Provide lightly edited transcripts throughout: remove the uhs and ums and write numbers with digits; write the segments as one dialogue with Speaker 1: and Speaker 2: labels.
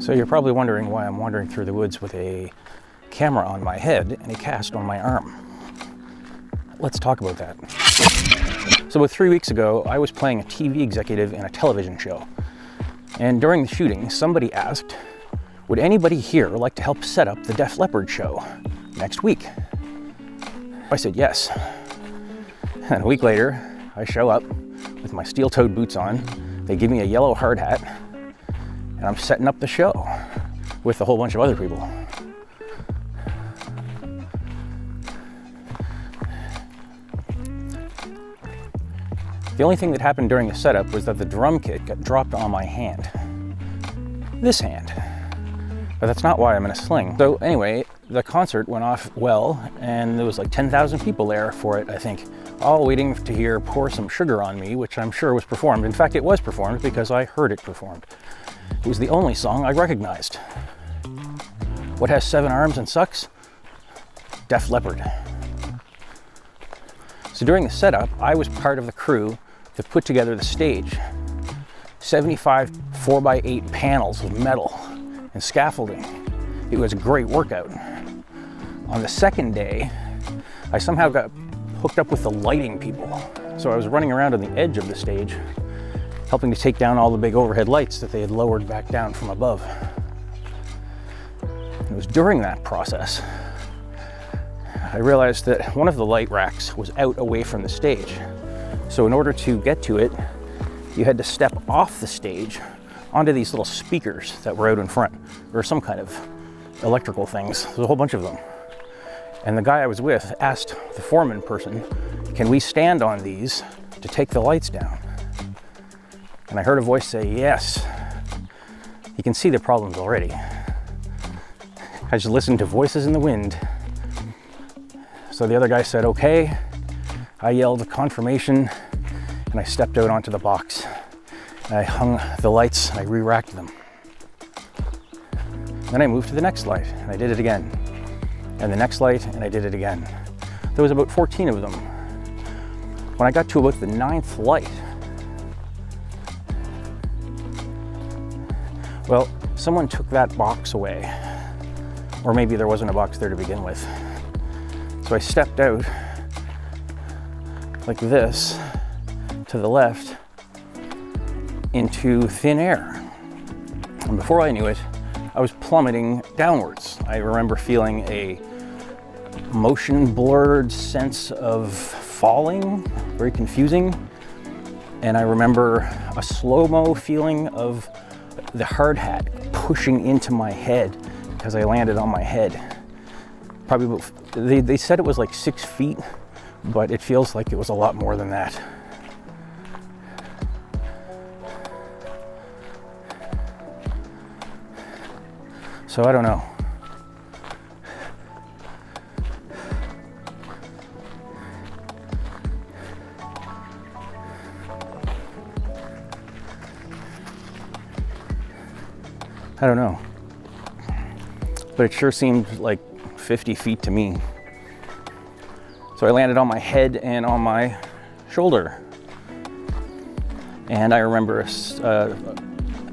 Speaker 1: So you're probably wondering why I'm wandering through the woods with a camera on my head and a cast on my arm. Let's talk about that. So about 3 weeks ago, I was playing a TV executive in a television show. And during the shooting, somebody asked, would anybody here like to help set up the Def Leppard show next week? I said yes. And a week later, I show up with my steel-toed boots on. They give me a yellow hard hat, and I'm setting up the show with a whole bunch of other people. The only thing that happened during the setup was that the drum kit got dropped on my hand. This hand. But that's not why I'm in a sling. So anyway, the concert went off well, and there was like 10,000 people there for it, I think, all waiting to hear Pour Some Sugar on Me, which I'm sure was performed. In fact, it was performed because I heard it performed. It was the only song I recognized. What has 7 arms and sucks? Def Leppard. So during the setup, I was part of the crew that put together the stage. 75 4x8 panels of metal and scaffolding. It was a great workout. On the second day, I somehow got hooked up with the lighting people. So I was running around on the edge of the stage, helping to take down all the big overhead lights that they had lowered back down from above. It was during that process I realized that one of the light racks was out away from the stage. So in order to get to it, you had to step off the stage onto these little speakers that were out in front, or some kind of electrical things. There's a whole bunch of them. And the guy I was with asked the foreman person, can we stand on these to take the lights down? And I heard a voice say, yes. You can see the problems already. I just listened to voices in the wind. So the other guy said, okay. I yelled confirmation, and I stepped out onto the box. And I hung the lights, and I re-racked them. Then I moved to the next light, and I did it again. And the next light, and I did it again. There was about 14 of them. When I got to about the 9th light, well, someone took that box away. Or maybe there wasn't a box there to begin with. So I stepped out like this to the left into thin air. And before I knew it, I was plummeting downwards. I remember feeling a motion blurred sense of falling, very confusing. And I remember a slow-mo feeling of the hard hat pushing into my head because I landed on my head. Probably about, they said it was like 6 feet, but it feels like it was a lot more than that. So I don't know. I don't know. But it sure seemed like 50 feet to me. So I landed on my head and on my shoulder. And I remember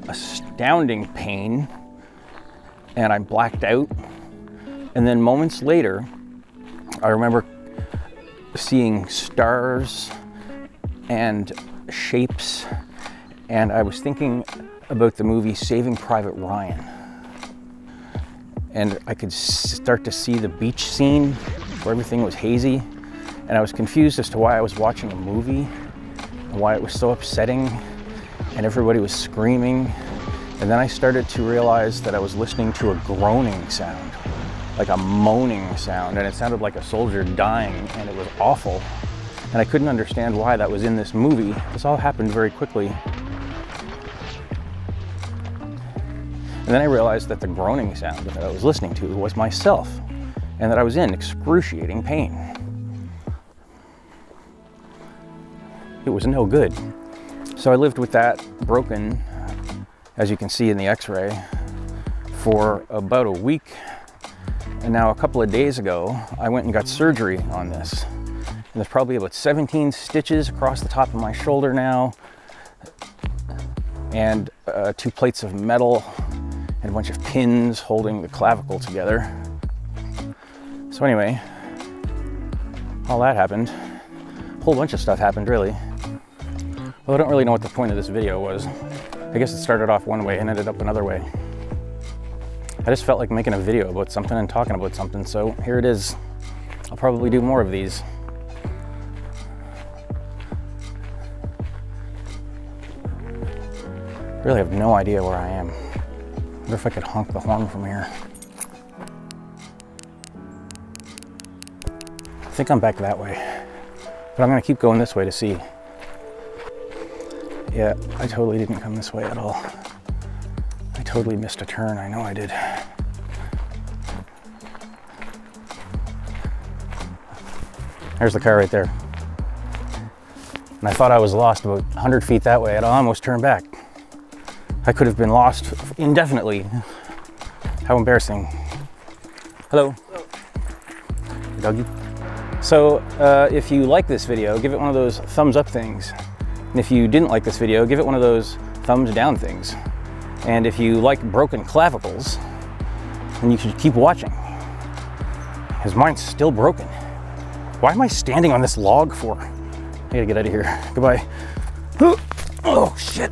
Speaker 1: astounding pain, and I blacked out. And then moments later, I remember seeing stars and shapes, and I was thinking about the movie Saving Private Ryan. And I could start to see the beach scene where everything was hazy. And I was confused as to why I was watching a movie and why it was so upsetting and everybody was screaming. And then I started to realize that I was listening to a groaning sound, like a moaning sound, and it sounded like a soldier dying, and it was awful. And I couldn't understand why that was in this movie. This all happened very quickly. And then I realized that the groaning sound that I was listening to was myself, and that I was in excruciating pain. It was no good. So I lived with that broken, as you can see in the x-ray, for about a week. And now a couple of days ago, I went and got surgery on this. And there's probably about 17 stitches across the top of my shoulder now, and 2 plates of metal and a bunch of pins holding the clavicle together. So anyway, all that happened. A whole bunch of stuff happened, really. Well, I don't really know what the point of this video was. I guess it started off one way and ended up another way. I just felt like making a video about something and talking about something, so here it is. I'll probably do more of these. Really have no idea where I am. I wonder if I could honk the horn from here. I think I'm back that way, but I'm gonna keep going this way to see. Yeah, I totally didn't come this way at all. I totally missed a turn, I know I did. There's the car right there. And I thought I was lost about 100 feet that way, and I almost turned back. I could have been lost indefinitely. How embarrassing. Hello. Hello. Doggy. So if you like this video, give it one of those thumbs up things. And if you didn't like this video, give it one of those thumbs down things. And if you like broken clavicles, then you should keep watching, because mine's still broken. Why am I standing on this log for? I gotta get out of here. Goodbye. Oh, shit.